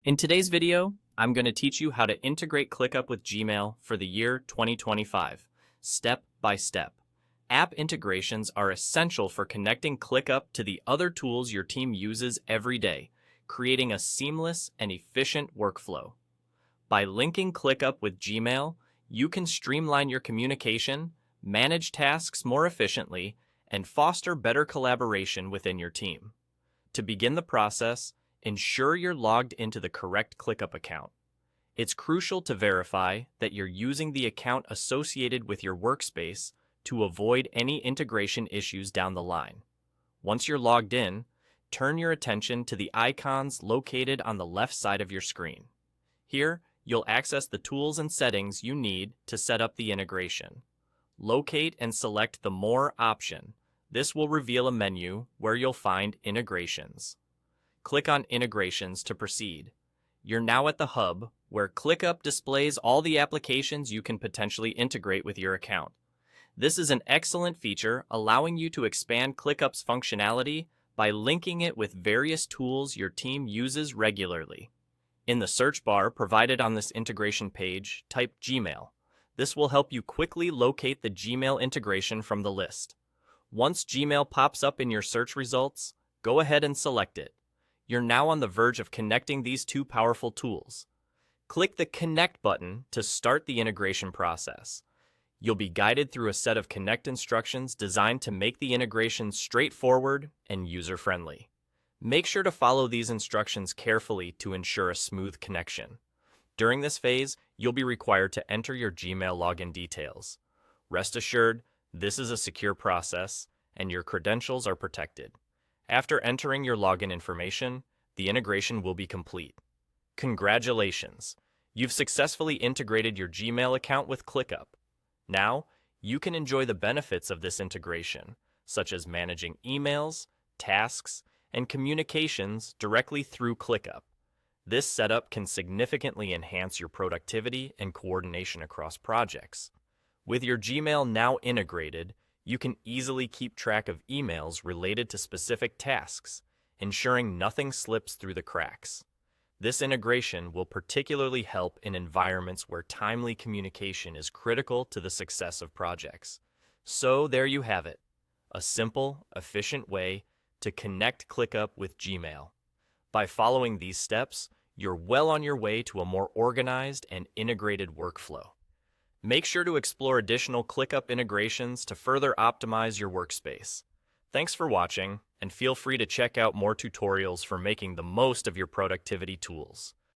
In today's video, I'm going to teach you how to integrate ClickUp with Gmail for the year 2025, step by step. App integrations are essential for connecting ClickUp to the other tools your team uses every day, creating a seamless and efficient workflow. By linking ClickUp with Gmail, you can streamline your communication, manage tasks more efficiently, and foster better collaboration within your team. To begin the process, ensure you're logged into the correct ClickUp account. It's crucial to verify that you're using the account associated with your workspace to avoid any integration issues down the line. Once you're logged in, turn your attention to the icons located on the left side of your screen. Here, you'll access the tools and settings you need to set up the integration. Locate and select the More option. This will reveal a menu where you'll find Integrations. Click on Integrations to proceed. You're now at the hub, where ClickUp displays all the applications you can potentially integrate with your account. This is an excellent feature, allowing you to expand ClickUp's functionality by linking it with various tools your team uses regularly. In the search bar provided on this integration page, type Gmail. This will help you quickly locate the Gmail integration from the list. Once Gmail pops up in your search results, go ahead and select it. You're now on the verge of connecting these two powerful tools. Click the Connect button to start the integration process. You'll be guided through a set of Connect instructions designed to make the integration straightforward and user-friendly. Make sure to follow these instructions carefully to ensure a smooth connection. During this phase, you'll be required to enter your Gmail login details. Rest assured, this is a secure process, and your credentials are protected. After entering your login information, the integration will be complete. Congratulations! You've successfully integrated your Gmail account with ClickUp. Now, you can enjoy the benefits of this integration, such as managing emails, tasks, and communications directly through ClickUp. This setup can significantly enhance your productivity and coordination across projects. With your Gmail now integrated, you can easily keep track of emails related to specific tasks, ensuring nothing slips through the cracks. This integration will particularly help in environments where timely communication is critical to the success of projects. So there you have it, a simple, efficient way to connect ClickUp with Gmail. By following these steps, you're well on your way to a more organized and integrated workflow. Make sure to explore additional ClickUp integrations to further optimize your workspace. Thanks for watching, and feel free to check out more tutorials for making the most of your productivity tools.